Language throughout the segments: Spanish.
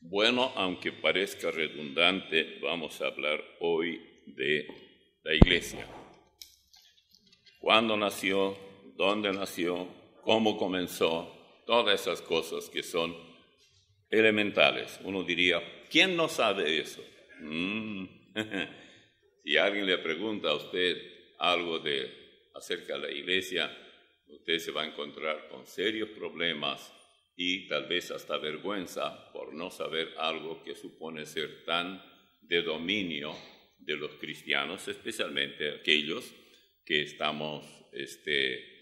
Bueno, aunque parezca redundante, vamos a hablar hoy de la iglesia. ¿Cuándo nació? ¿Dónde nació? ¿Cómo comenzó? Todas esas cosas que son elementales. Uno diría, ¿quién no sabe eso? Si alguien le pregunta a usted algo acerca de la iglesia, usted se va a encontrar con serios problemas y tal vez hasta vergüenza por no saber algo que supone ser tan de dominio de los cristianos, especialmente aquellos que estamos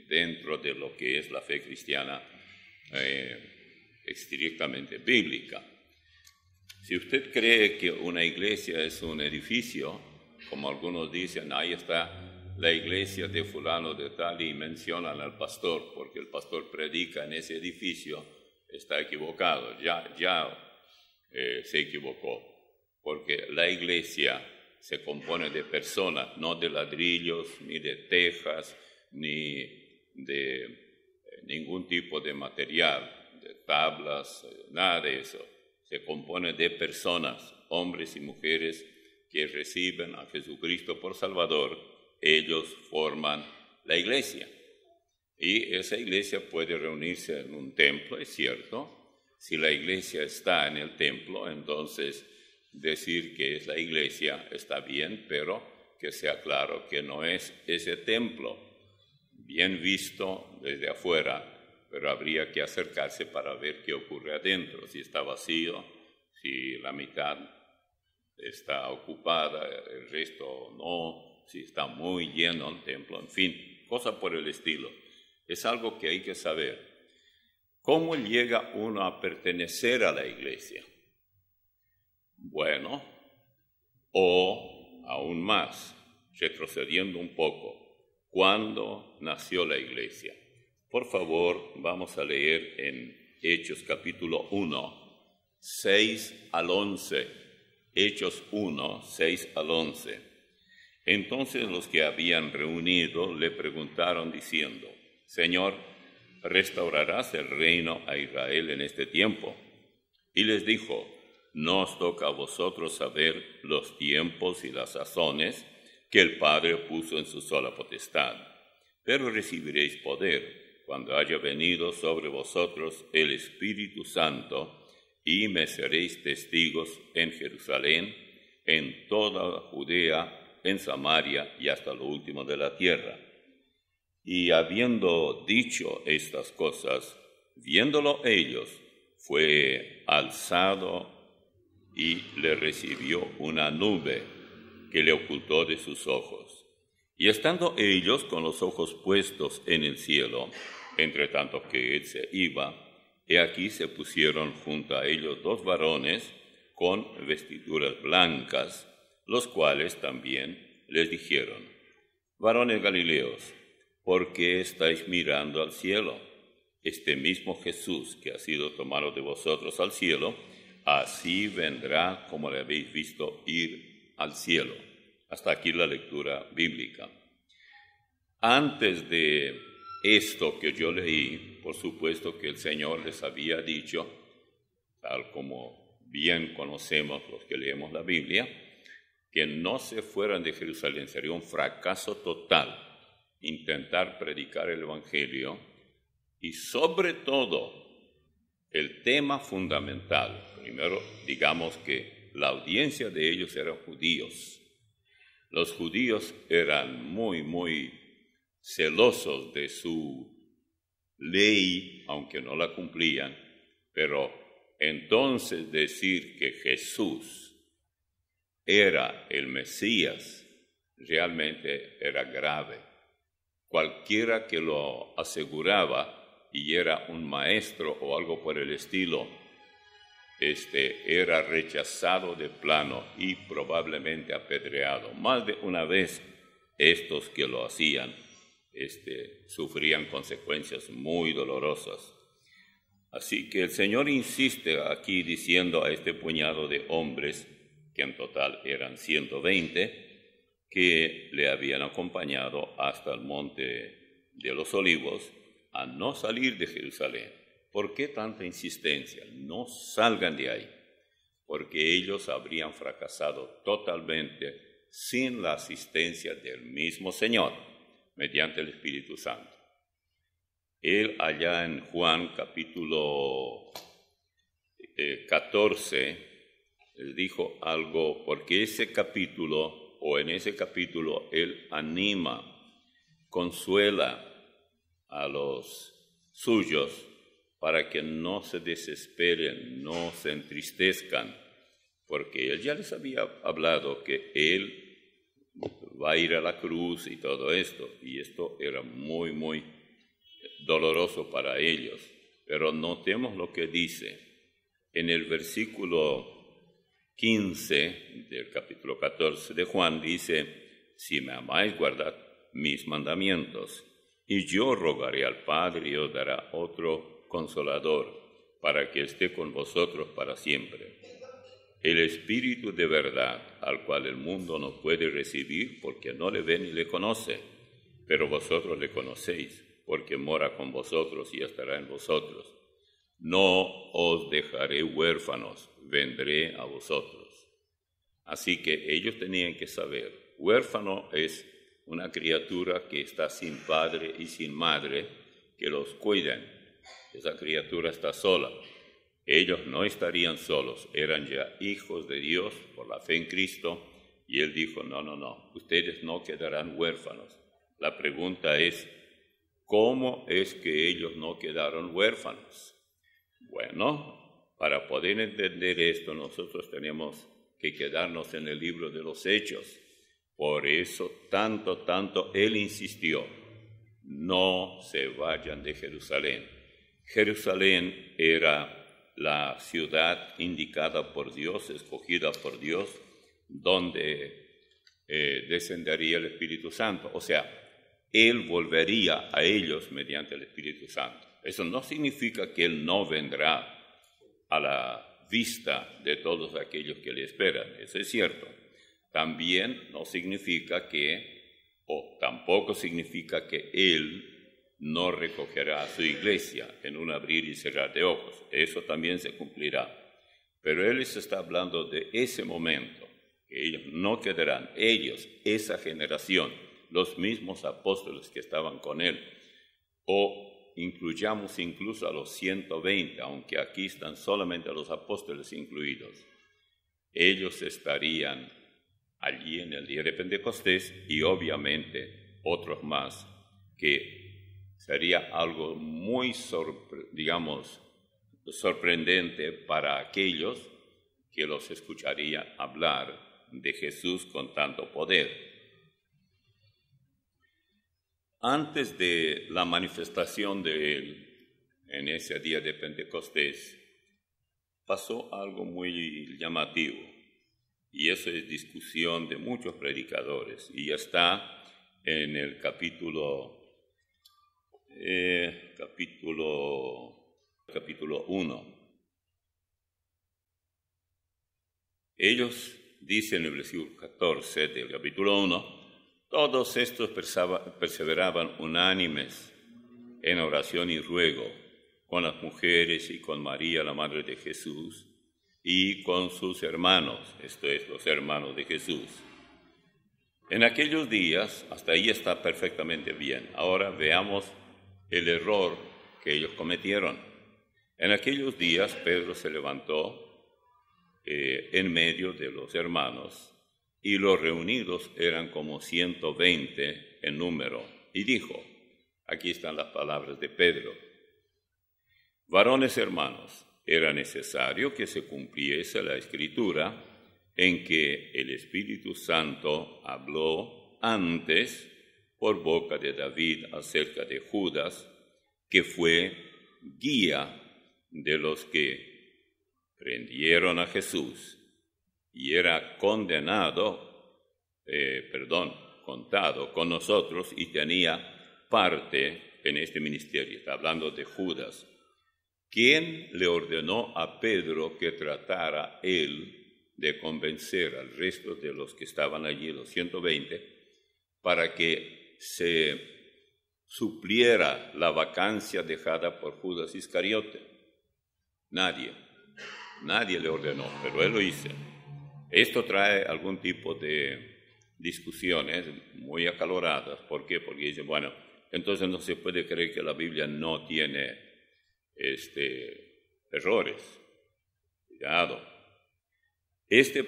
dentro de lo que es la fe cristiana estrictamente bíblica. Si usted cree que una iglesia es un edificio, como algunos dicen, ahí está la iglesia de fulano de tal y mencionan al pastor, porque el pastor predica en ese edificio, está equivocado, se equivocó, porque la iglesia se compone de personas, no de ladrillos, ni de tejas, ni de ningún tipo de material, de tablas, nada de eso. Se compone de personas, hombres y mujeres que reciben a Jesucristo por Salvador. Ellos forman la iglesia. Y esa iglesia puede reunirse en un templo, es cierto. Si la iglesia está en el templo, entonces decir que es la iglesia está bien, pero que sea claro que no es ese templo bien visto desde afuera, pero habría que acercarse para ver qué ocurre adentro, si está vacío, si la mitad está ocupada, el resto no, si está muy lleno el templo, en fin, cosas por el estilo. Es algo que hay que saber. ¿Cómo llega uno a pertenecer a la iglesia? Bueno, o aún más, retrocediendo un poco, ¿cuándo nació la iglesia? Por favor, vamos a leer en Hechos capítulo 1, 6 al 11. Hechos 1, 6 al 11. Entonces los que habían reunido le preguntaron diciendo, Señor, ¿restaurarás el reino a Israel en este tiempo? Y les dijo, no os toca a vosotros saber los tiempos y las sazones que el Padre puso en su sola potestad, pero recibiréis poder cuando haya venido sobre vosotros el Espíritu Santo, y me seréis testigos en Jerusalén, en toda Judea, en Samaria y hasta lo último de la tierra. Y habiendo dicho estas cosas, viéndolo ellos, fue alzado y le recibió una nube que le ocultó de sus ojos. Y estando ellos con los ojos puestos en el cielo, entre tanto que él se iba, he aquí se pusieron junto a ellos dos varones con vestiduras blancas, los cuales también les dijeron, varones Galileos, ¿por qué estáis mirando al cielo? Este mismo Jesús que ha sido tomado de vosotros al cielo, así vendrá como le habéis visto ir al cielo. Hasta aquí la lectura bíblica. Antes de esto que yo leí, por supuesto que el Señor les había dicho, tal como bien conocemos los que leemos la Biblia, que no se fueran de Jerusalén. Sería un fracaso total intentar predicar el Evangelio y sobre todo el tema fundamental. Primero, digamos que la audiencia de ellos eran judíos. Los judíos eran muy celosos de su ley, aunque no la cumplían, pero entonces decir que Jesús era el Mesías realmente era grave. Cualquiera que lo aseguraba y era un maestro o algo por el estilo, era rechazado de plano y probablemente apedreado. Más de una vez estos que lo hacían sufrían consecuencias muy dolorosas. Así que el Señor insiste aquí diciendo a este puñado de hombres, que en total eran 120, que le habían acompañado hasta el monte de los Olivos, a no salir de Jerusalén. ¿Por qué tanta insistencia? No salgan de ahí. porque ellos habrían fracasado totalmente sin la asistencia del mismo Señor, mediante el Espíritu Santo. Él allá en Juan capítulo 14 dijo algo, porque en ese capítulo Él anima, consuela a los suyos para que no se desesperen, no se entristezcan, porque Él ya les había hablado que Él va a ir a la cruz y todo esto, y esto era muy, muy doloroso para ellos. Pero notemos lo que dice en el versículo 15 del capítulo 14 de Juan, dice: si me amáis, guardad mis mandamientos, y yo rogaré al Padre y os dará otro consolador, para que esté con vosotros para siempre. El Espíritu de verdad, al cual el mundo no puede recibir porque no le ve ni le conoce, pero vosotros le conocéis, porque mora con vosotros y estará en vosotros. No os dejaré huérfanos, vendré a vosotros. Así que ellos tenían que saber, huérfano es una criatura que está sin padre y sin madre, que los cuiden. Esa criatura está sola. Ellos no estarían solos, eran ya hijos de Dios por la fe en Cristo, y Él dijo: no, ustedes no quedarán huérfanos. La pregunta es, ¿cómo es que ellos no quedaron huérfanos? Bueno, para poder entender esto, nosotros tenemos que quedarnos en el libro de los Hechos. Por eso, tanto Él insistió: no se vayan de Jerusalén. Jerusalén era la ciudad indicada por Dios, escogida por Dios, donde descendería el Espíritu Santo. O sea, Él volvería a ellos mediante el Espíritu Santo. Eso no significa que Él no vendrá a la vista de todos aquellos que le esperan. Eso es cierto. También no significa tampoco significa que Él no recogerá a su iglesia en un abrir y cerrar de ojos. Eso también se cumplirá. Pero Él les está hablando de ese momento, que ellos no quedarán, ellos, esa generación, los mismos apóstoles que estaban con Él, o incluyamos incluso a los 120, aunque aquí están solamente los apóstoles incluidos. Ellos estarían allí en el día de Pentecostés, y obviamente otros más, que sería algo muy, sorprendente para aquellos que los escucharían hablar de Jesús con tanto poder. Antes de la manifestación de Él, en ese día de Pentecostés, pasó algo muy llamativo, y eso es discusión de muchos predicadores, y ya está en el capítulo 1. Ellos dicen en el versículo 14 del capítulo 1, todos estos perseveraban unánimes en oración y ruego con las mujeres y con María, la madre de Jesús, y con sus hermanos, esto es, los hermanos de Jesús. En aquellos días, hasta ahí está perfectamente bien. Ahora veamos el error que ellos cometieron. En aquellos días Pedro se levantó en medio de los hermanos, y los reunidos eran como 120 en número, y dijo, aquí están las palabras de Pedro: varones hermanos, era necesario que se cumpliese la Escritura en que el Espíritu Santo habló antes por boca de David acerca de Judas, que fue guía de los que prendieron a Jesús y era contado con nosotros y tenía parte en este ministerio. Está hablando de Judas, quien le ordenó a Pedro que tratara él de convencer al resto de los que estaban allí, los 120, para que se supliera la vacancia dejada por Judas Iscariote. Nadie. Nadie le ordenó, pero él lo hizo. Esto trae algún tipo de discusiones muy acaloradas. ¿Por qué? Porque dicen, bueno, entonces no se puede creer que la Biblia no tiene errores. Cuidado.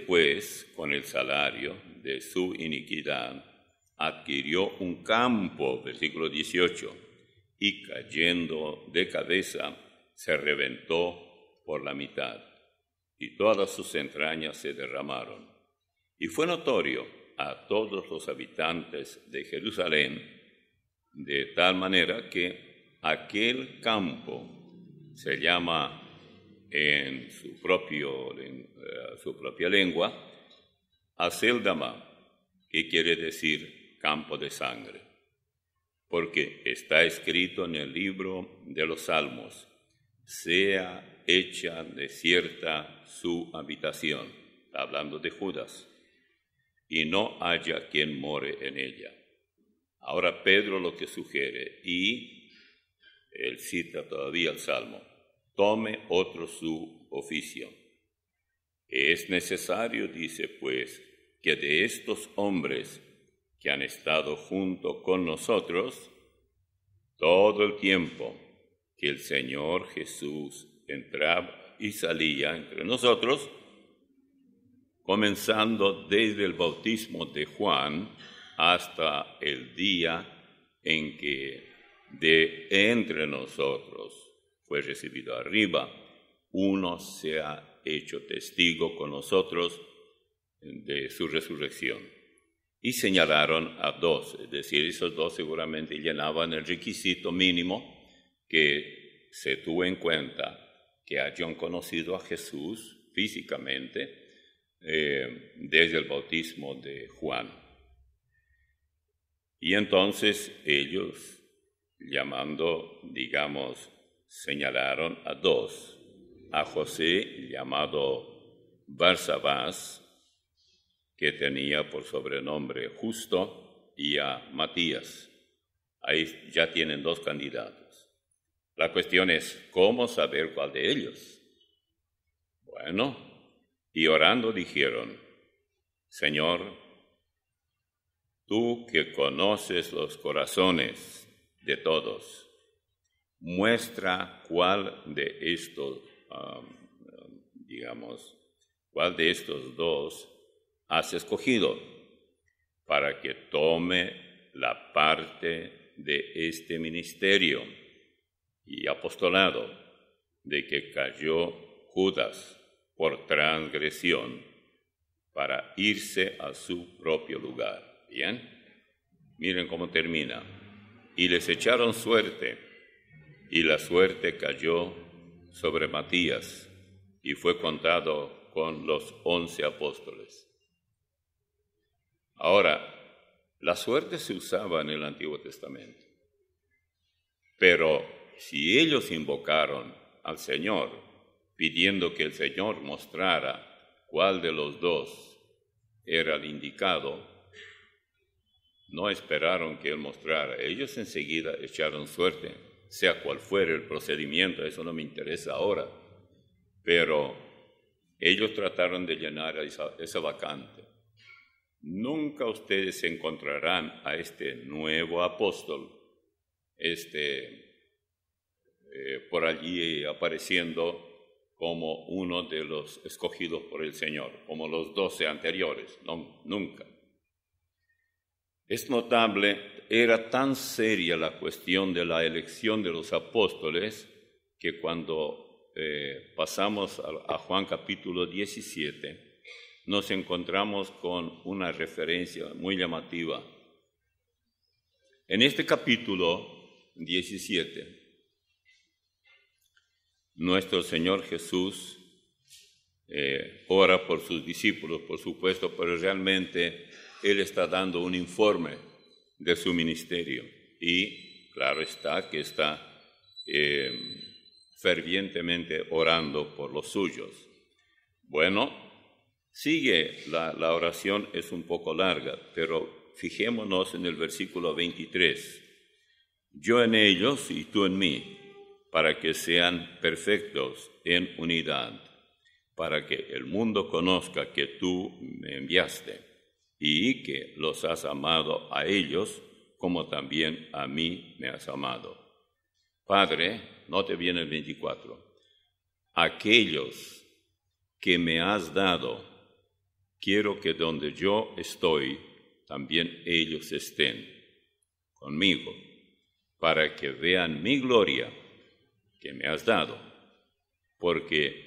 Pues, con el salario de su iniquidad, adquirió un campo, versículo 18, y cayendo de cabeza, se reventó por la mitad, y todas sus entrañas se derramaron. Y fue notorio a todos los habitantes de Jerusalén, de tal manera que aquel campo se llama en su propia lengua Aceldama, que quiere decir campo de sangre, porque está escrito en el libro de los Salmos, sea hecha desierta su habitación, hablando de Judas, y no haya quien more en ella. Ahora Pedro lo que sugiere, y él cita todavía el Salmo, tome otro su oficio. Es necesario, dice pues, que de estos hombres que han estado junto con nosotros todo el tiempo que el Señor Jesús entraba y salía entre nosotros, comenzando desde el bautismo de Juan hasta el día en que de entre nosotros fue recibido arriba, uno se ha hecho testigo con nosotros de su resurrección. Y señalaron a dos, es decir, esos dos seguramente llenaban el requisito mínimo que se tuvo en cuenta, que hayan conocido a Jesús físicamente desde el bautismo de Juan. Y entonces ellos, señalaron a dos, a José, llamado Barsabás, que tenía por sobrenombre Justo, y a Matías. Ahí ya tienen dos candidatos. La cuestión es, ¿cómo saber cuál de ellos? Bueno, y orando dijeron, Señor, tú que conoces los corazones de todos, muestra cuál de estos, cuál de estos dos has escogido para que tome la parte de este ministerio y apostolado de que cayó Judas por transgresión para irse a su propio lugar. ¿Bien? Miren cómo termina. Y les echaron suerte, y la suerte cayó sobre Matías, y fue contado con los 11 apóstoles. Ahora, la suerte se usaba en el Antiguo Testamento, pero si ellos invocaron al Señor, pidiendo que el Señor mostrara cuál de los dos era el indicado, no esperaron que Él mostrara. Ellos enseguida echaron suerte, sea cual fuera el procedimiento, eso no me interesa ahora, pero ellos trataron de llenar esa vacante. Nunca ustedes encontrarán a este nuevo apóstol, por allí apareciendo como uno de los escogidos por el Señor, como los 12 anteriores, no, nunca. Es notable, era tan seria la cuestión de la elección de los apóstoles que cuando pasamos a Juan capítulo 17, nos encontramos con una referencia muy llamativa. En este capítulo 17, nuestro Señor Jesús ora por sus discípulos, por supuesto, pero realmente Él está dando un informe de su ministerio y claro está que está fervientemente orando por los suyos. Bueno, sigue, la oración es un poco larga, pero fijémonos en el versículo 23. Yo en ellos y tú en mí, para que sean perfectos en unidad, para que el mundo conozca que tú me enviaste y que los has amado a ellos como también a mí me has amado. Padre, note bien el 24, aquellos que me has dado, quiero que donde yo estoy, también ellos estén conmigo, para que vean mi gloria que me has dado, porque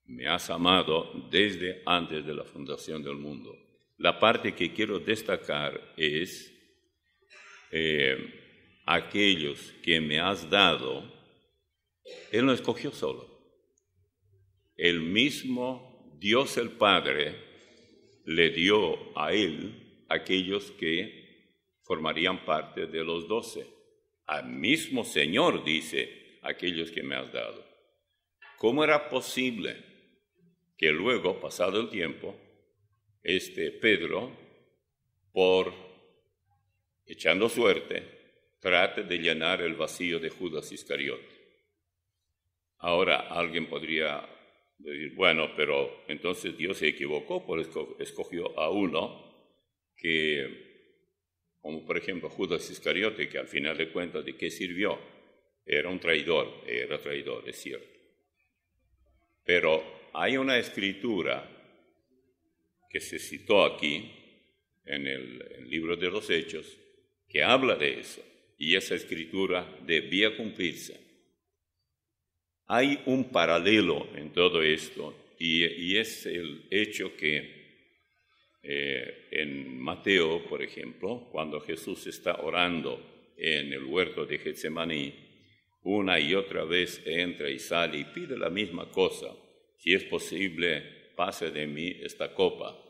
me has amado desde antes de la fundación del mundo. La parte que quiero destacar es aquellos que me has dado, Él no escogió solo. El mismo Dios el Padre le dio a Él aquellos que formarían parte de los 12. Al mismo Señor dice, aquellos que me has dado. ¿Cómo era posible que luego, pasado el tiempo, Pedro, por echando suerte, trate de llenar el vacío de Judas Iscariote? Ahora alguien podría decir, bueno, pero entonces Dios se equivocó, por escogió a uno que, como por ejemplo Judas Iscariote, que al final de cuentas, ¿de qué sirvió? Era un traidor, es cierto. Pero hay una escritura que se citó aquí, en el libro de los Hechos, que habla de eso, y esa escritura debía cumplirse. Hay un paralelo en todo esto, y es el hecho que en Mateo, por ejemplo, cuando Jesús está orando en el huerto de Getsemaní, una y otra vez entra y sale y pide la misma cosa. Si es posible, pase de mí esta copa.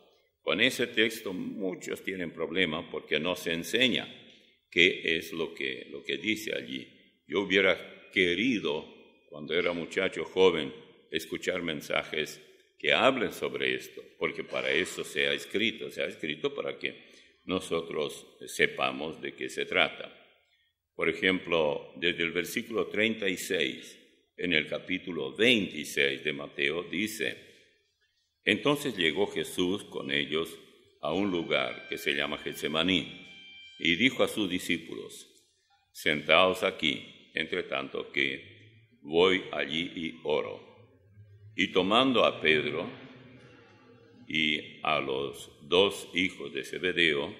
Con ese texto muchos tienen problema porque no se enseña qué es lo que dice allí. Yo hubiera querido, cuando era muchacho joven, escuchar mensajes que hablen sobre esto, porque para eso se ha escrito para que nosotros sepamos de qué se trata. Por ejemplo, desde el versículo 36, en el capítulo 26 de Mateo, dice, entonces llegó Jesús con ellos a un lugar que se llama Getsemaní, y dijo a sus discípulos, sentaos aquí, entre tanto que voy allí y oro. Y tomando a Pedro y a los 2 hijos de Zebedeo,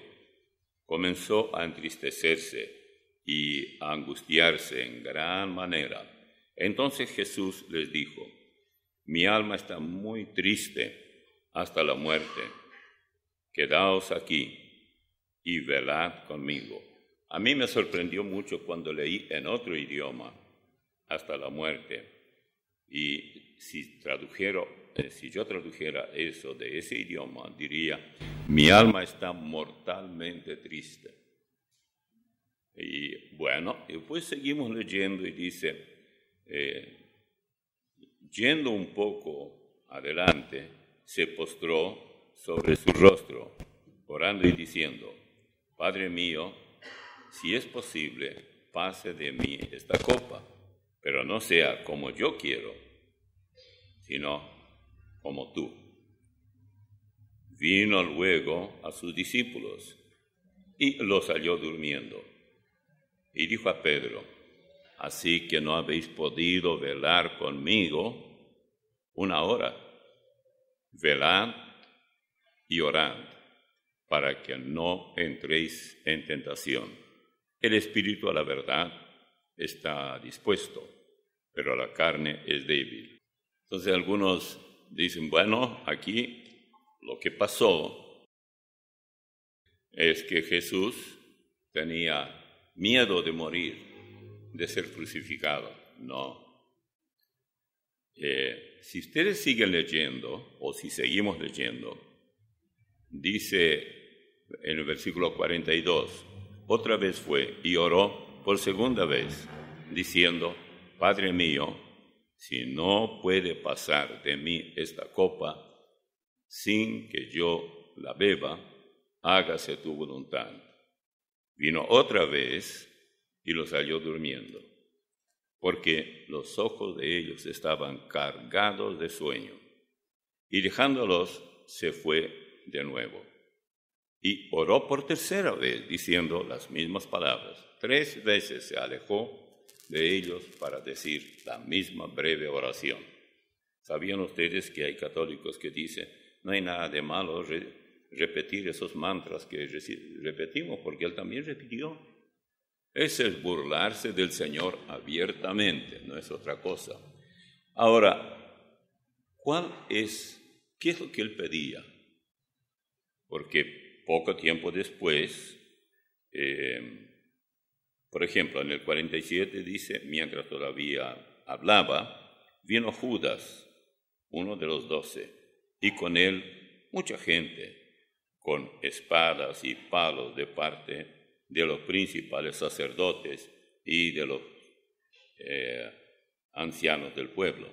comenzó a entristecerse y a angustiarse en gran manera. Entonces Jesús les dijo, mi alma está muy triste hasta la muerte. Quedaos aquí y velad conmigo. A mí me sorprendió mucho cuando leí en otro idioma, hasta la muerte. Y si yo tradujera eso de ese idioma, diría, mi alma está mortalmente triste. Y bueno, después seguimos leyendo y dice, yendo un poco adelante, se postró sobre su rostro, orando y diciendo, Padre mío, si es posible, pase de mí esta copa, pero no sea como yo quiero, sino como tú. Vino luego a sus discípulos y los halló durmiendo. Y dijo a Pedro, así que no habéis podido velar conmigo 1 hora. Velad y orad, para que no entréis en tentación. El espíritu a la verdad está dispuesto, pero la carne es débil. Entonces algunos dicen, bueno, aquí lo que pasó es que Jesús tenía miedo de morir, de ser crucificado. No. Si ustedes siguen leyendo, o si seguimos leyendo, dice en el versículo 42, otra vez fue y oró por segunda vez, diciendo, Padre mío, si no puede pasar de mí esta copa sin que yo la beba, hágase tu voluntad. Vino otra vez y los halló durmiendo, porque los ojos de ellos estaban cargados de sueño. Y dejándolos, se fue de nuevo. Y oró por tercera vez, diciendo las mismas palabras. 3 veces se alejó de ellos para decir la misma breve oración. ¿Sabían ustedes que hay católicos que dicen, no hay nada de malo repetir esos mantras que repetimos, porque Él también repitió? Ese es burlarse del Señor abiertamente, no es otra cosa. Ahora, ¿qué es lo que Él pedía? Porque poco tiempo después, por ejemplo, en el 47 dice, mientras todavía hablaba, vino Judas, uno de los 12, y con él mucha gente, con espadas y palos de parte de los principales sacerdotes y de los ancianos del pueblo.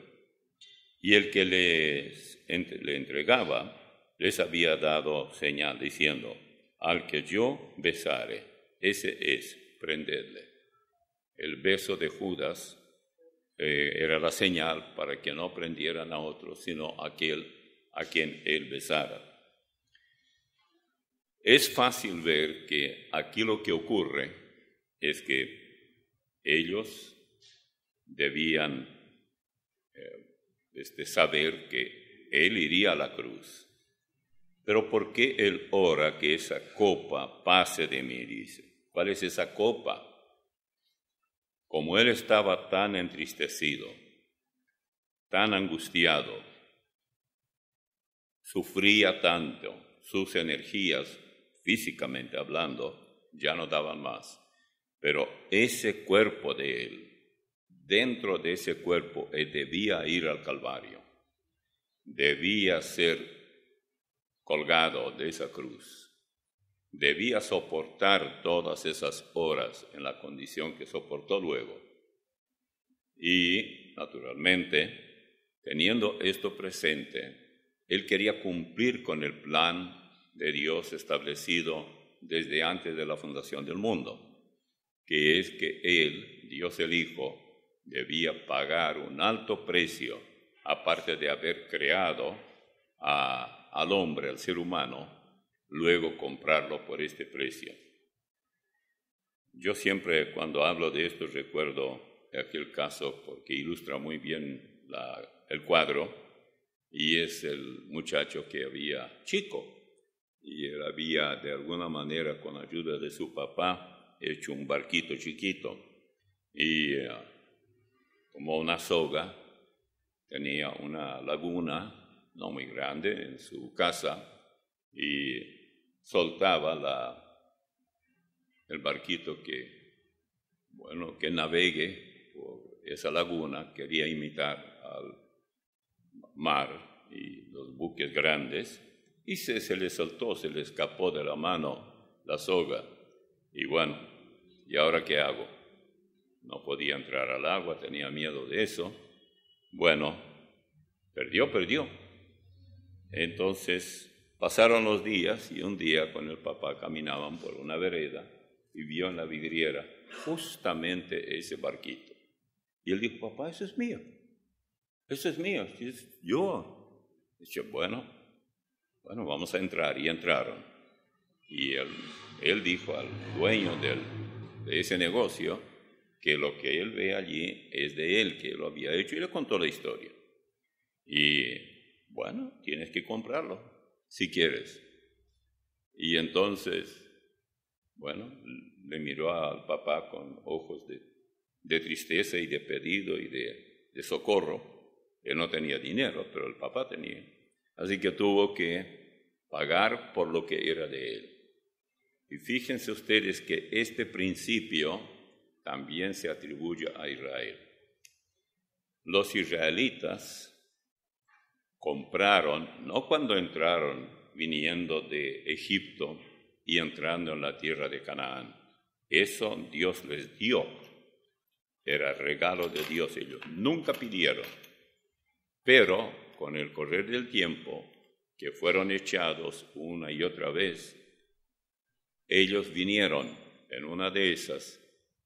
Y el que le entregaba les había dado señal diciendo, al que yo besare, ese es, prendedle. El beso de Judas era la señal para que no prendieran a otros, sino a aquel a quien él besara. Es fácil ver que aquí lo que ocurre es que ellos debían saber que él iría a la cruz. Pero ¿por qué él ora que esa copa pase de mí? Dice. ¿Cuál es esa copa? Como él estaba tan entristecido, tan angustiado, sufría tanto, sus energías, físicamente hablando, ya no daban más. Pero ese cuerpo de él, dentro de ese cuerpo, él debía ir al Calvario, debía ser colgado de esa cruz. Debía soportar todas esas horas en la condición que soportó luego. Y, naturalmente, teniendo esto presente, él quería cumplir con el plan de Dios establecido desde antes de la fundación del mundo, que es que él, Dios el Hijo, debía pagar un alto precio, aparte de haber creado al hombre, al ser humano, luego comprarlo por este precio. Yo siempre cuando hablo de esto recuerdo aquel caso porque ilustra muy bien el cuadro, y es el muchacho que había chico, y él había de alguna manera con ayuda de su papá hecho un barquito chiquito, y como una soga tenía una laguna no muy grande en su casa, y soltaba el barquito que navegue por esa laguna. Quería imitar al mar y los buques grandes, y se le soltó, se le escapó de la mano la soga. Y bueno, ¿y ahora qué hago? No podía entrar al agua, tenía miedo de eso. Bueno, perdió. Entonces pasaron los días y un día con el papá caminaban por una vereda y vio en la vidriera justamente ese barquito. Y él dijo, papá, eso es mío, es yo. Dice, bueno, vamos a entrar. Y entraron. Y él dijo al dueño de ese negocio que lo que él ve allí es de él, que lo había hecho, y le contó la historia. Y bueno, tienes que comprarlo, si quieres. Y entonces, bueno, le miró al papá con ojos de tristeza y de pedido y de socorro. Él no tenía dinero, pero el papá tenía. Así que tuvo que pagar por lo que era de él. Y fíjense ustedes que este principio también se atribuye a Israel. Los israelitas compraron, no cuando entraron viniendo de Egipto y entrando en la tierra de Canaán. Eso Dios les dio. Era regalo de Dios. Ellos nunca pidieron. Pero con el correr del tiempo, que fueron echados una y otra vez, ellos vinieron en una de esas,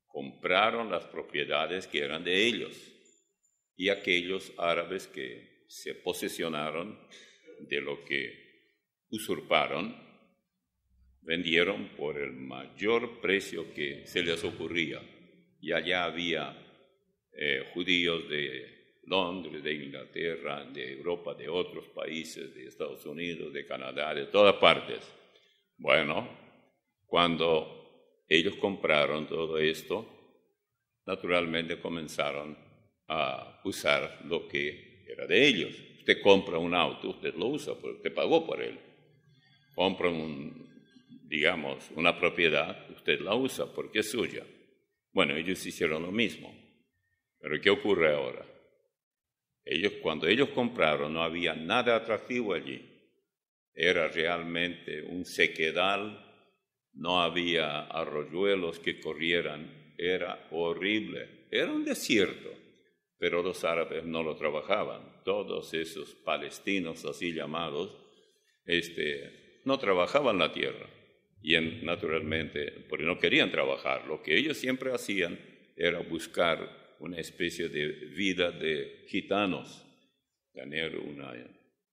compraron las propiedades que eran de ellos. Y aquellos árabes que se posesionaron de lo que usurparon, vendieron por el mayor precio que se les ocurría. Y allá había judíos de Londres, de Inglaterra, de Europa, de otros países, de Estados Unidos, de Canadá, de todas partes. Bueno, cuando ellos compraron todo esto, naturalmente comenzaron a usar lo que era de ellos. Usted compra un auto, usted lo usa, porque usted pagó por él. Compra una propiedad, usted la usa porque es suya. Bueno, ellos hicieron lo mismo. Pero ¿qué ocurre ahora? Cuando ellos compraron, no había nada atractivo allí. Era realmente un sequedal, no había arroyuelos que corrieran, era horrible. Era un desierto, pero los árabes no lo trabajaban. Todos esos palestinos, así llamados, no trabajaban la tierra. Y naturalmente, porque no querían trabajar. Lo que ellos siempre hacían era buscar una especie de vida de gitanos, tener una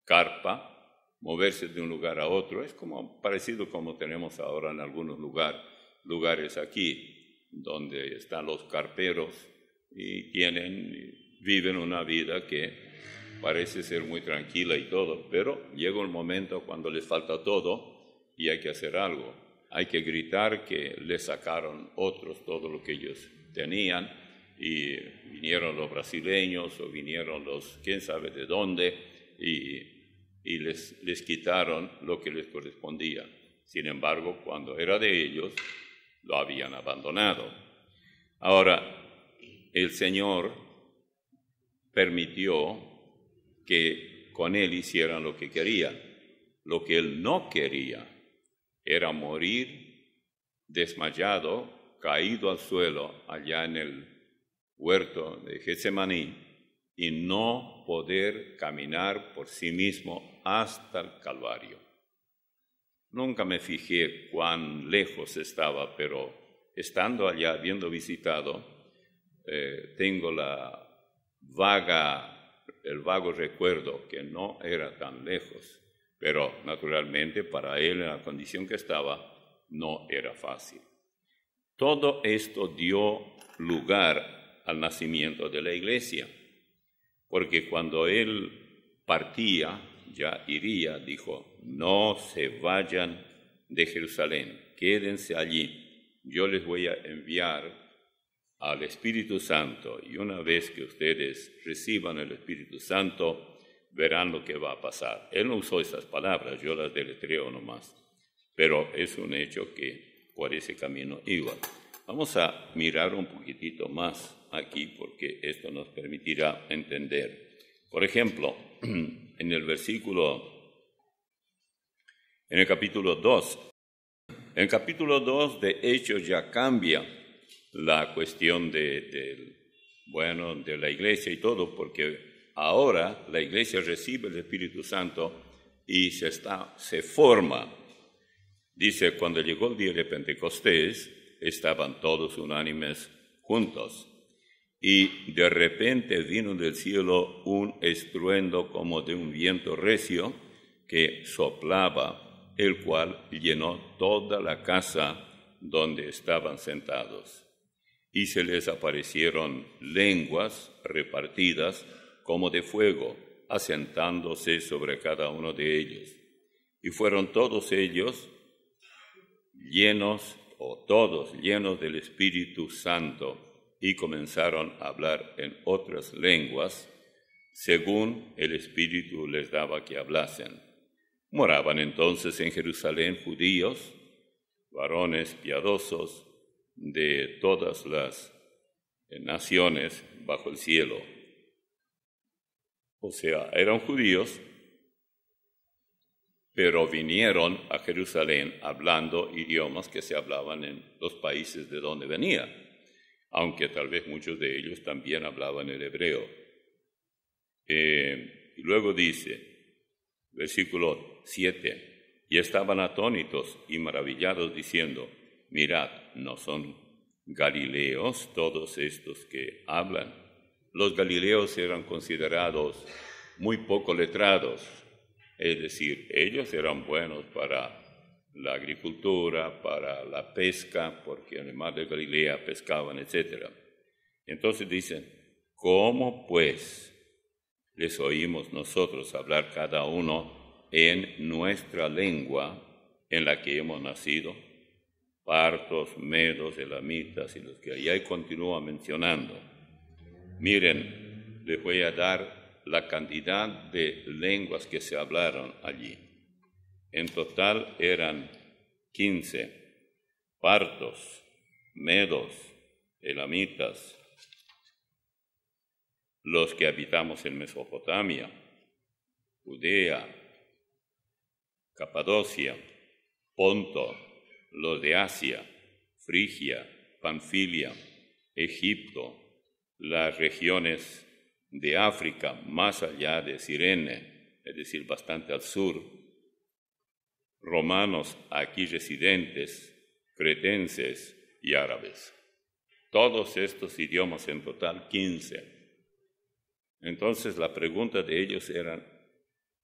carpa, moverse de un lugar a otro. Es parecido como tenemos ahora en algunos lugares aquí, donde están los carperos y viven una vida que parece ser muy tranquila y todo, pero llega un momento cuando les falta todo y hay que hacer algo. Hay que gritar que les sacaron otros todo lo que ellos tenían, y vinieron los brasileños o vinieron los quién sabe de dónde y les quitaron lo que les correspondía. Sin embargo, cuando era de ellos, lo habían abandonado. Ahora, el Señor permitió que con Él hicieran lo que quería. Lo que Él no quería era morir desmayado, caído al suelo allá en el huerto de Getsemaní y no poder caminar por sí mismo hasta el Calvario. Nunca me fijé cuán lejos estaba, pero estando allá, habiendo visitado, tengo el vago recuerdo que no era tan lejos, pero naturalmente para él, en la condición que estaba, no era fácil. Todo esto dio lugar al nacimiento de la iglesia, porque cuando él partía, ya iría, dijo, no se vayan de Jerusalén, quédense allí, yo les voy a enviar al Espíritu Santo, y una vez que ustedes reciban el Espíritu Santo, verán lo que va a pasar. Él no usó esas palabras, yo las deletreo nomás, pero es un hecho que por ese camino iba. Vamos a mirar un poquitito más aquí porque esto nos permitirá entender. Por ejemplo, en el capítulo 2. En el capítulo 2 de Hechos ya cambia la cuestión de la iglesia y todo, porque ahora la iglesia recibe el Espíritu Santo y se forma. Dice, cuando llegó el día de Pentecostés, estaban todos unánimes juntos. Y de repente vino del cielo un estruendo como de un viento recio que soplaba, el cual llenó toda la casa donde estaban sentados. Y se les aparecieron lenguas repartidas como de fuego, asentándose sobre cada uno de ellos. Y fueron todos ellos todos llenos del Espíritu Santo, y comenzaron a hablar en otras lenguas, según el Espíritu les daba que hablasen. Moraban entonces en Jerusalén judíos, varones piadosos de todas las naciones bajo el cielo. O sea, eran judíos, pero vinieron a Jerusalén hablando idiomas que se hablaban en los países de donde venían, aunque tal vez muchos de ellos también hablaban el hebreo. Y luego dice, versículo 7, y estaban atónitos y maravillados diciendo, mirad, ¿no son galileos todos estos que hablan? Los galileos eran considerados muy poco letrados, Es decir, ellos eran buenos para la agricultura, para la pesca, porque en el mar de Galilea pescaban, etc. Entonces dicen, ¿cómo pues les oímos nosotros hablar cada uno en nuestra lengua en la que hemos nacido? Partos, medos, elamitas y los que ahí continúa mencionando. Miren, les voy a dar la cantidad de lenguas que se hablaron allí. En total eran 15, partos, medos, elamitas, los que habitamos en Mesopotamia, Judea, Capadocia, Ponto, los de Asia, Frigia, Panfilia, Egipto, las regiones de África más allá de Cirene, es decir, bastante al sur, romanos aquí residentes, cretenses y árabes. Todos estos idiomas en total 15. Entonces la pregunta de ellos era,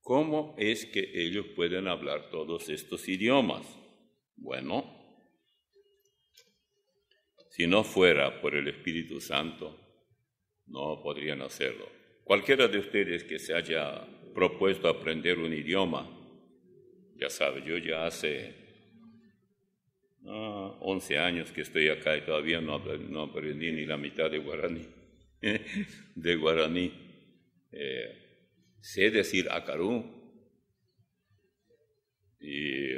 ¿cómo es que ellos pueden hablar todos estos idiomas? Bueno, si no fuera por el Espíritu Santo, no podrían hacerlo. Cualquiera de ustedes que se haya propuesto aprender un idioma, ya sabe, yo ya hace 11 años que estoy acá y todavía no aprendí ni la mitad de guaraní. Sé decir acarú y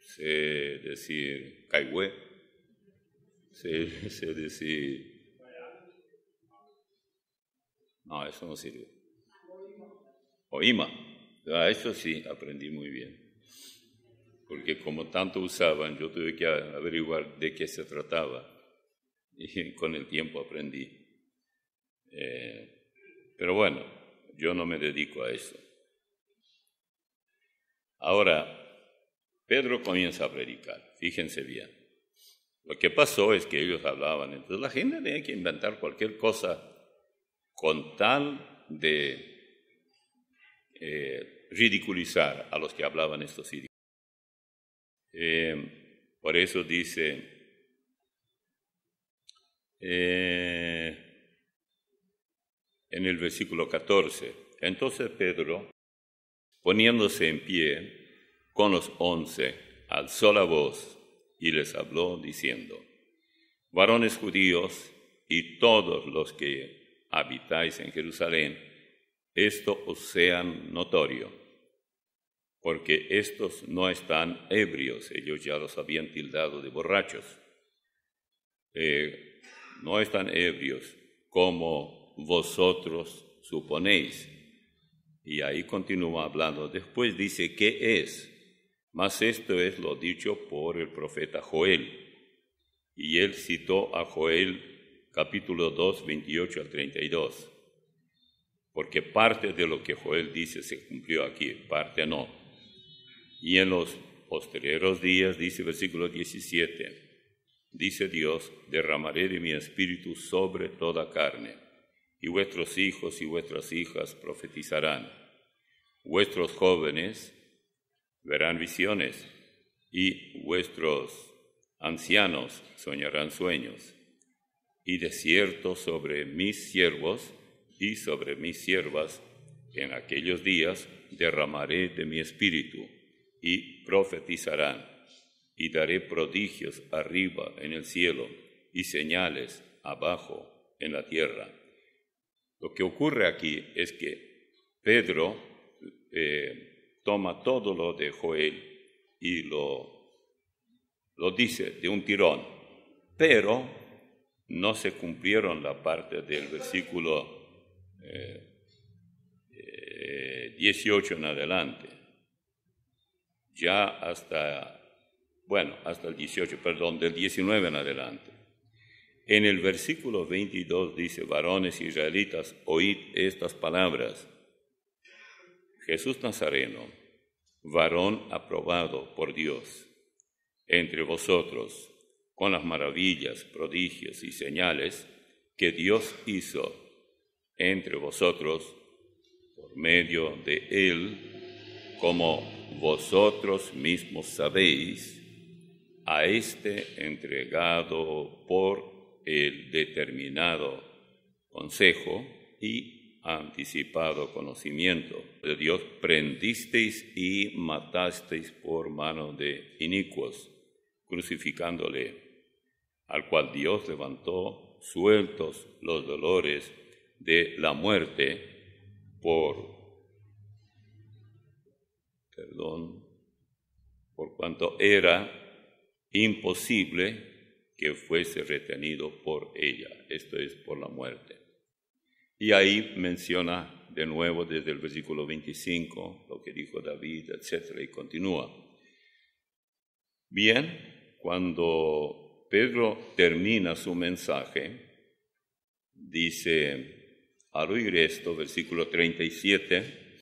sé decir caigüe, sé decir... No, eso no sirve. Oima. Eso sí aprendí muy bien. Porque como tanto usaban, yo tuve que averiguar de qué se trataba. Y con el tiempo aprendí. Pero bueno, yo no me dedico a eso. Ahora, Pedro comienza a predicar. Fíjense bien. Lo que pasó es que ellos hablaban. Entonces la gente tenía que inventar cualquier cosa con tal de ridiculizar a los que hablaban estos idiomas. Por eso dice, en el versículo 14, entonces Pedro, poniéndose en pie con los 11, alzó la voz y les habló diciendo, varones judíos y todos los que habitáis en Jerusalén, esto os sea notorio, porque estos no están ebrios, ellos ya los habían tildado de borrachos, no están ebrios como vosotros suponéis. Y ahí continúa hablando, después dice, ¿qué es? Mas esto es lo dicho por el profeta Joel. Y él citó a Joel capítulo 2, 28 al 32. Porque parte de lo que Joel dice se cumplió aquí, parte no. Y en los posteriores días, dice versículo 17, dice Dios, derramaré de mi espíritu sobre toda carne, y vuestros hijos y vuestras hijas profetizarán, vuestros jóvenes verán visiones, y vuestros ancianos soñarán sueños, y de cierto sobre mis siervos y sobre mis siervas, en aquellos días derramaré de mi espíritu, y profetizarán, y daré prodigios arriba en el cielo, y señales abajo en la tierra. Lo que ocurre aquí es que Pedro toma todo lo de Joel y lo dice de un tirón, pero no se cumplieron la parte del versículo 18 en adelante. Ya hasta el 18, del 19 en adelante. En el versículo 22 dice, varones israelitas, oíd estas palabras. Jesús Nazareno, varón aprobado por Dios, entre vosotros, con las maravillas, prodigios y señales que Dios hizo entre vosotros por medio de él, como vosotros mismos sabéis, a este entregado por el determinado consejo y anticipado conocimiento de Dios, prendisteis y matasteis por mano de inicuos, crucificándole, al cual Dios levantó sueltos los dolores de la muerte por cuanto era imposible que fuese retenido por ella, esto es, por la muerte. Y ahí menciona de nuevo desde el versículo 25 lo que dijo David, etc., y continúa. Bien, cuando Pedro termina su mensaje, dice, al oír esto, versículo 37,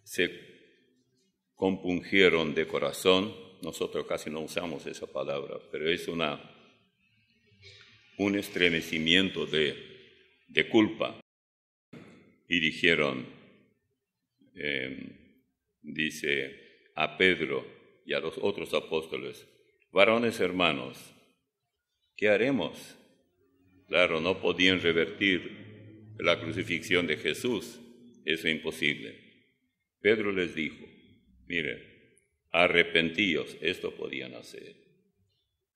se compungieron de corazón. Nosotros casi no usamos esa palabra, pero es un estremecimiento de culpa. Y dijeron, dice a Pedro y a los otros apóstoles, varones hermanos, ¿qué haremos? Claro, no podían revertir la crucifixión de Jesús, eso es imposible. Pedro les dijo, mire, arrepentíos, esto podían hacer,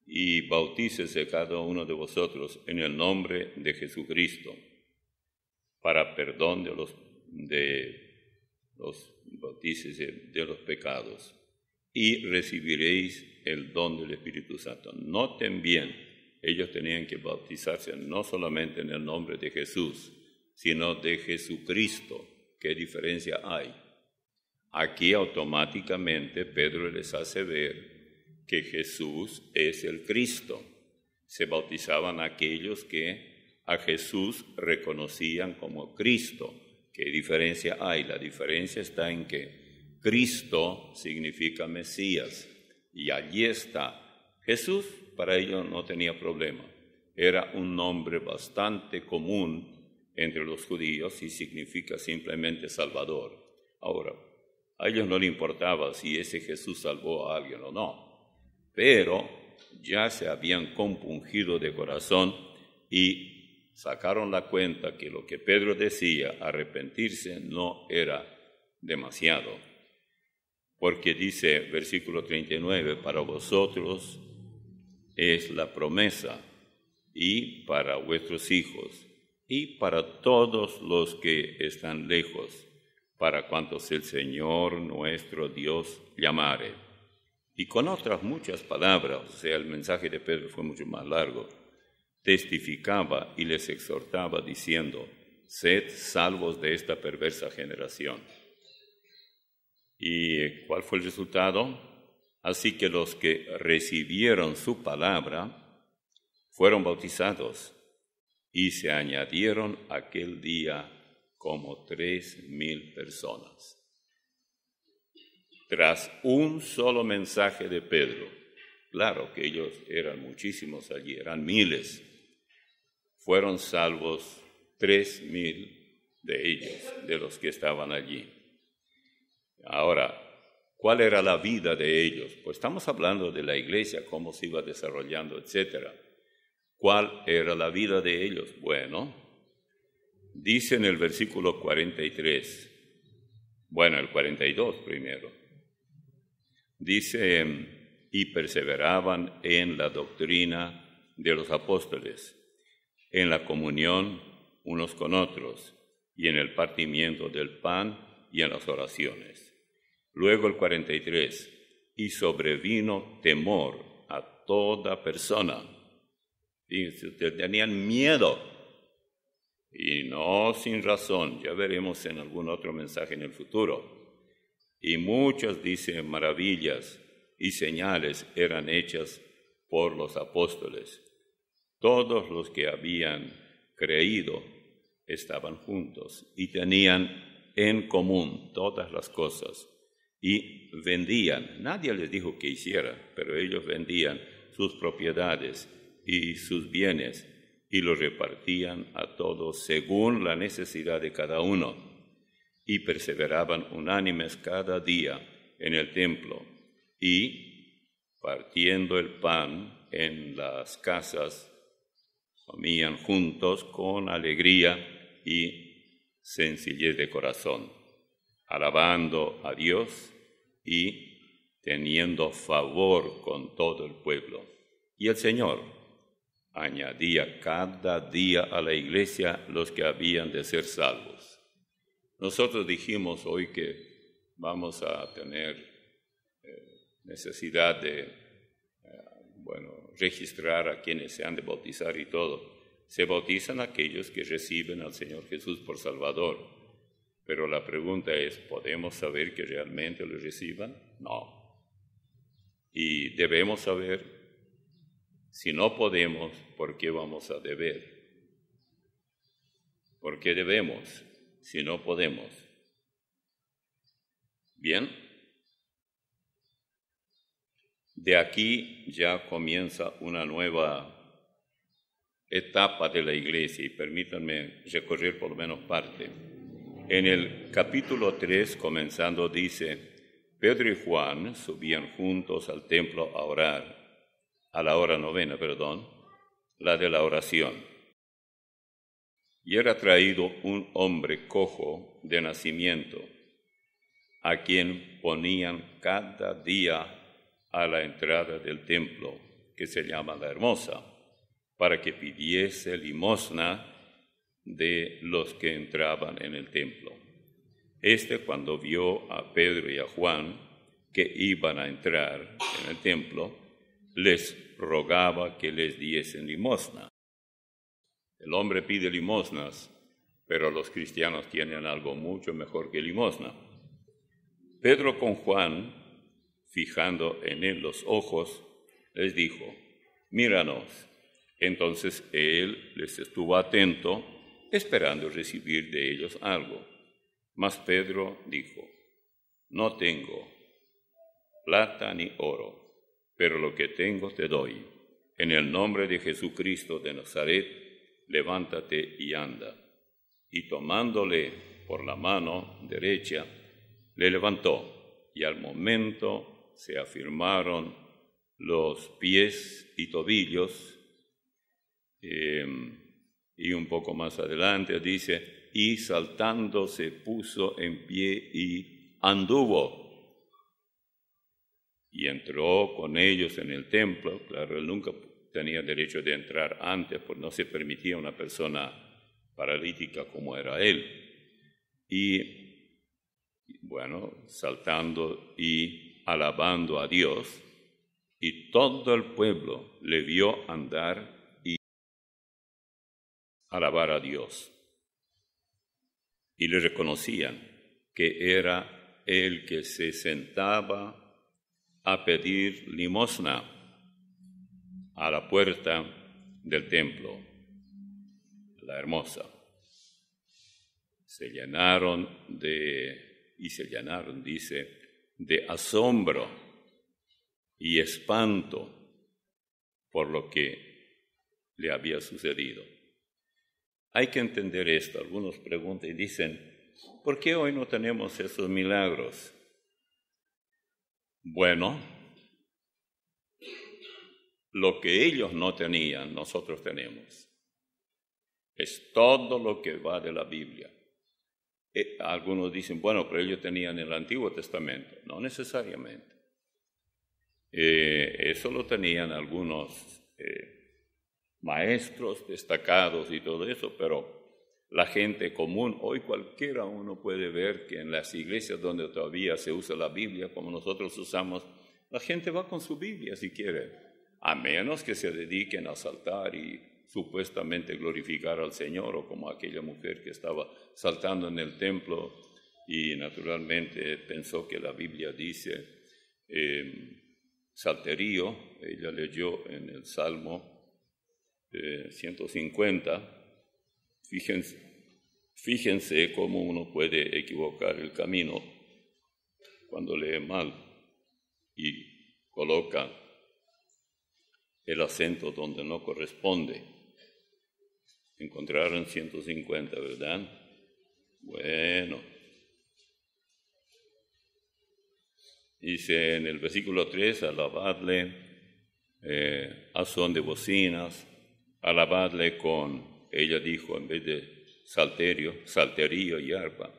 y bautícese cada uno de vosotros en el nombre de Jesucristo, para perdón de los pecados, y recibiréis el don del Espíritu Santo. Noten bien, ellos tenían que bautizarse no solamente en el nombre de Jesús, sino de Jesucristo. ¿Qué diferencia hay? Aquí automáticamente Pedro les hace ver que Jesús es el Cristo. Se bautizaban aquellos que a Jesús reconocían como Cristo. ¿Qué diferencia hay? La diferencia está en que Cristo significa Mesías, y allí está. Jesús para ellos no tenía problema. Era un nombre bastante común entre los judíos y significa simplemente Salvador. Ahora, a ellos no les importaba si ese Jesús salvó a alguien o no, pero ya se habían compungido de corazón y sacaron la cuenta que lo que Pedro decía, arrepentirse, no era demasiado. Porque dice, versículo 39, para vosotros es la promesa, y para vuestros hijos, y para todos los que están lejos, para cuantos el Señor nuestro Dios llamare. Y con otras muchas palabras, o sea, el mensaje de Pedro fue mucho más largo, testificaba y les exhortaba diciendo, sed salvos de esta perversa generación. ¿Y cuál fue el resultado? Así que los que recibieron su palabra fueron bautizados y se añadieron aquel día como 3,000 personas. Tras un solo mensaje de Pedro, claro que ellos eran muchísimos allí, eran miles, fueron salvos 3,000 de ellos, de los que estaban allí. Ahora, ¿cuál era la vida de ellos? Pues estamos hablando de la iglesia, cómo se iba desarrollando, etc. ¿Cuál era la vida de ellos? Bueno, dice en el versículo 43, bueno, el 42 primero, dice, y perseveraban en la doctrina de los apóstoles, en la comunión unos con otros, y en el partimiento del pan y en las oraciones. Luego el 43, y sobrevino temor a toda persona. Fíjense, tenían miedo. Y no sin razón, ya veremos en algún otro mensaje en el futuro. Y muchas, dice, maravillas y señales eran hechas por los apóstoles. Todos los que habían creído estaban juntos y tenían en común todas las cosas. Y vendían, nadie les dijo que hicieran, pero ellos vendían sus propiedades y sus bienes y los repartían a todos según la necesidad de cada uno. y perseveraban unánimes cada día en el templo y, partiendo el pan en las casas, comían juntos con alegría y sencillez de corazón, alabando a Dios y teniendo favor con todo el pueblo. Y el Señor añadía cada día a la iglesia los que habían de ser salvos. Nosotros dijimos hoy que vamos a tener necesidad de registrar a quienes se han de bautizar y todo. Se bautizan aquellos que reciben al Señor Jesús por Salvador. Pero la pregunta es, ¿podemos saber que realmente lo reciban? No. Y debemos saber, si no podemos, ¿por qué vamos a deber? ¿Por qué debemos si no podemos? Bien. De aquí ya comienza una nueva etapa de la iglesia y permítanme recorrer por lo menos parte. En el capítulo 3, comenzando, dice, Pedro y Juan subían juntos al templo a orar, a la hora novena, la de la oración. Y era traído un hombre cojo de nacimiento, a quien ponían cada día a la entrada del templo, que se llama La Hermosa, para que pidiese limosna de los que entraban en el templo. Cuando vio a Pedro y a Juan que iban a entrar en el templo, les rogaba que les diesen limosna. El hombre pide limosnas, pero los cristianos tienen algo mucho mejor que limosna. Pedro con Juan, fijando en él los ojos, les dijo, míranos. Entonces él les estuvo atento, esperando recibir de ellos algo. Mas Pedro dijo, no tengo plata ni oro, pero lo que tengo te doy. En el nombre de Jesucristo de Nazaret, levántate y anda. Y tomándole por la mano derecha, le levantó, y al momento se afirmaron los pies y tobillos, y un poco más adelante dice, y saltando se puso en pie y anduvo. Y entró con ellos en el templo. Claro, él nunca tenía derecho de entrar antes, pues no se permitía una persona paralítica como era él. Y bueno, saltando y alabando a Dios, y todo el pueblo le vio andar y alabar a Dios. Y le reconocían que era el que se sentaba a pedir limosna a la puerta del templo, La Hermosa. Se llenaron, dice, de asombro y espanto por lo que le había sucedido. Hay que entender esto. Algunos preguntan y dicen, ¿por qué hoy no tenemos esos milagros? Bueno, lo que ellos no tenían, nosotros tenemos. Es todo lo que va de la Biblia. Algunos dicen, bueno, pero ellos tenían el Antiguo Testamento. No necesariamente. Eso lo tenían algunos maestros destacados y todo eso, pero la gente común, hoy cualquiera uno puede ver que en las iglesias donde todavía se usa la Biblia, como nosotros usamos, la gente va con su Biblia si quiere, a menos que se dediquen a saltar y supuestamente glorificar al Señor, o como aquella mujer que estaba saltando en el templo y naturalmente pensó que la Biblia dice salterío. Ella leyó en el Salmo 150, fíjense cómo uno puede equivocar el camino cuando lee mal y coloca el acento donde no corresponde. Encontraron 150, ¿verdad? Bueno, Dice en el versículo 3, alabadle a son de bocinas, alabadle con, ella dijo, en vez de salterio y arpa,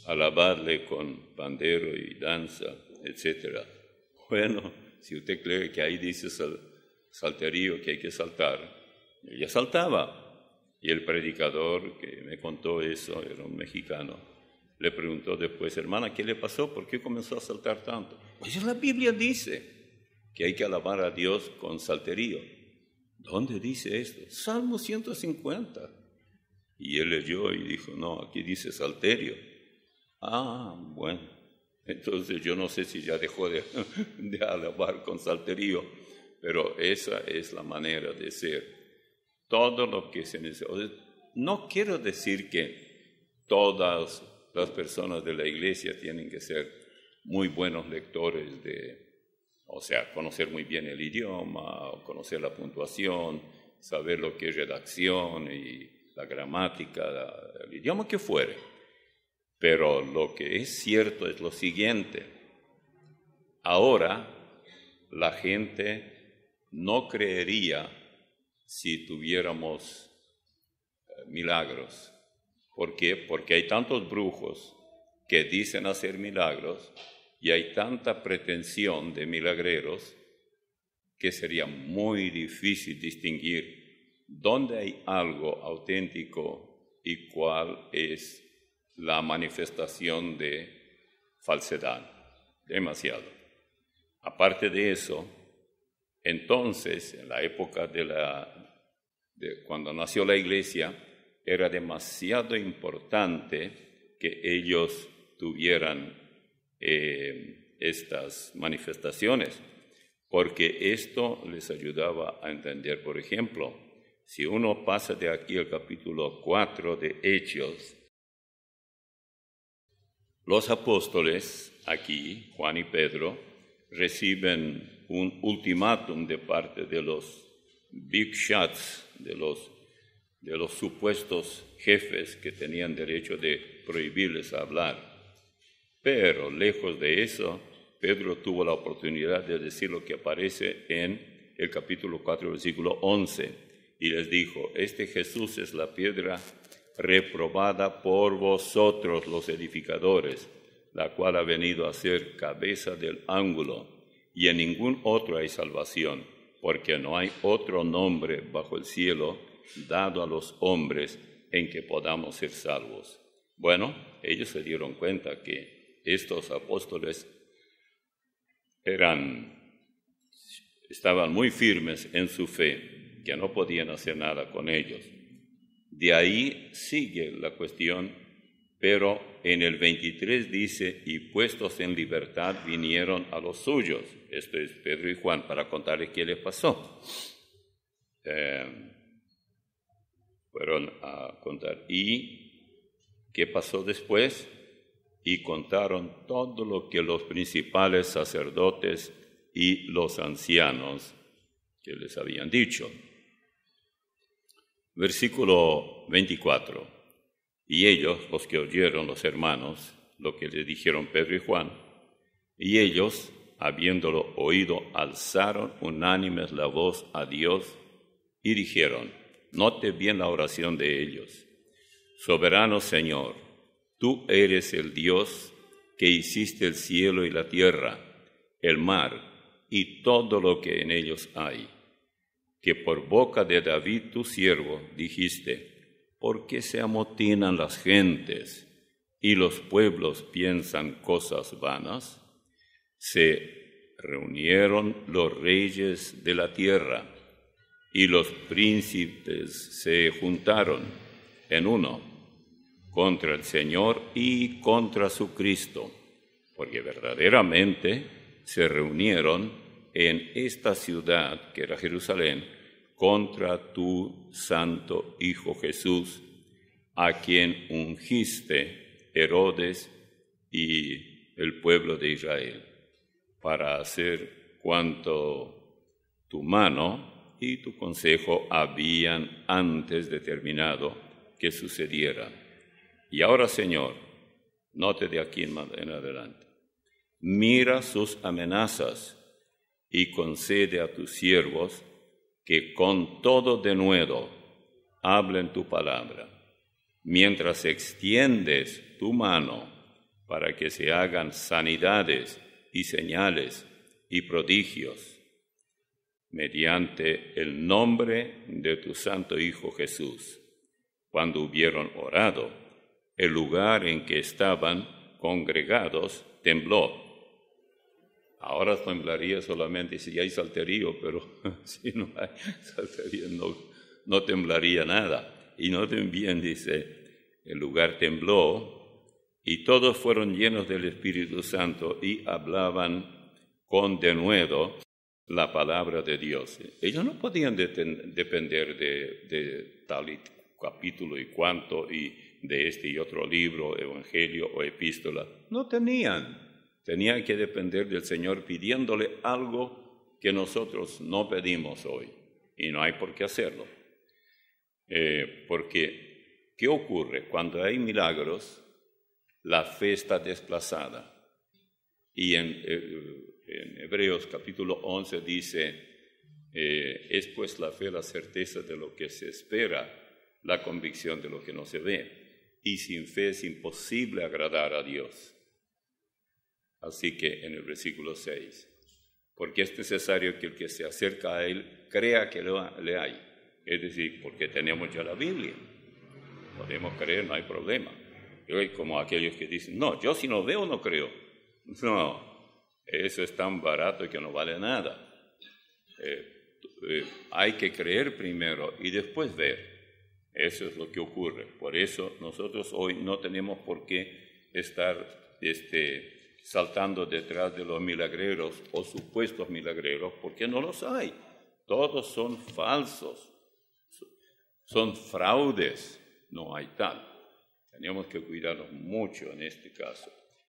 alabadle con pandero y danza, etc. Bueno, si usted cree que ahí dice salterio, que hay que saltar, ella saltaba. Y el predicador que me contó eso, era un mexicano, le preguntó después, hermana, ¿qué le pasó? ¿Por qué comenzó a saltar tanto? Pues la Biblia dice que hay que alabar a Dios con salterio. ¿Dónde dice esto? Salmo 150. Y él leyó y dijo, no, aquí dice salterio. Ah, bueno, entonces yo no sé si ya dejó de alabar con salterio, pero esa es la manera de ser. Todo lo que se necesita. No quiero decir que todas las personas de la iglesia tienen que ser muy buenos lectores conocer muy bien el idioma, conocer la puntuación, saber lo que es redacción y la gramática, el idioma que fuere. Pero lo que es cierto es lo siguiente. Ahora la gente no creería si tuviéramos milagros. ¿Por qué? Porque hay tantos brujos que dicen hacer milagros y hay tanta pretensión de milagreros que sería muy difícil distinguir dónde hay algo auténtico y cuál es la manifestación de falsedad. Demasiado. Aparte de eso, entonces, en la época de cuando nació la iglesia, era demasiado importante que ellos tuvieran estas manifestaciones, porque esto les ayudaba a entender. Por ejemplo, si uno pasa de aquí al capítulo 4 de Hechos, los apóstoles, aquí, Juan y Pedro, reciben un ultimátum de parte de los big shots, de los supuestos jefes que tenían derecho de prohibirles hablar. Pero lejos de eso, Pedro tuvo la oportunidad de decir lo que aparece en el capítulo 4, versículo 11, y les dijo, este Jesús es la piedra reprobada por vosotros los edificadores, la cual ha venido a ser cabeza del ángulo, y en ningún otro hay salvación, porque no hay otro nombre bajo el cielo dado a los hombres en que podamos ser salvos. Bueno, ellos se dieron cuenta que estos apóstoles estaban muy firmes en su fe, que no podían hacer nada con ellos. De ahí sigue la cuestión, pero en el 23 dice, y puestos en libertad vinieron a los suyos. Esto es Pedro y Juan, para contarles qué les pasó. Fueron a contar. ¿Y qué pasó después? Y contaron todo lo que los principales sacerdotes y los ancianos que les habían dicho. Versículo 24. Y ellos, los que oyeron, los hermanos, lo que le dijeron Pedro y Juan, y ellos, habiéndolo oído, alzaron unánimes la voz a Dios y dijeron, note bien la oración de ellos, soberano Señor, tú eres el Dios que hiciste el cielo y la tierra, el mar y todo lo que en ellos hay, que por boca de David tu siervo dijiste, ¿por qué se amotinan las gentes y los pueblos piensan cosas vanas? Se reunieron los reyes de la tierra y los príncipes se juntaron en uno contra el Señor y contra su Cristo, porque verdaderamente se reunieron en esta ciudad que era Jerusalén contra tu santo Hijo Jesús, a quien ungiste Herodes y el pueblo de Israel, para hacer cuanto tu mano y tu consejo habían antes determinado que sucediera. Y ahora, Señor, note de aquí en adelante, mira sus amenazas y concede a tus siervos que con todo denuedo hablen tu palabra, mientras extiendes tu mano para que se hagan sanidades y señales y prodigios, mediante el nombre de tu Santo Hijo Jesús. Cuando hubieron orado, el lugar en que estaban congregados tembló. Ahora temblaría solamente si hay salterio, pero si no hay salterio no temblaría nada. Y noten bien, dice, el lugar tembló y todos fueron llenos del Espíritu Santo y hablaban con denuedo la palabra de Dios. Ellos no podían depender de tal capítulo y cuanto y de este y otro libro, evangelio o epístola. No tenían. Tenían que depender del Señor pidiéndole algo que nosotros no pedimos hoy. Y no hay por qué hacerlo. Porque, ¿qué ocurre? Cuando hay milagros, la fe está desplazada. Y en Hebreos capítulo 11 dice, es pues la fe la certeza de lo que se espera, la convicción de lo que no se ve. Y sin fe es imposible agradar a Dios. Así que en el versículo 6, porque es necesario que el que se acerca a Él crea que le hay. Es decir, porque tenemos ya la Biblia. Podemos creer, no hay problema. Y como aquellos que dicen, no, yo si no veo no creo. No, eso es tan barato que no vale nada. Hay que creer primero y después ver. Eso es lo que ocurre. Por eso nosotros hoy no tenemos por qué estar saltando detrás de los milagreros o supuestos milagreros, porque no los hay. Todos son falsos, son fraudes, no hay tal. Tenemos que cuidarnos mucho en este caso.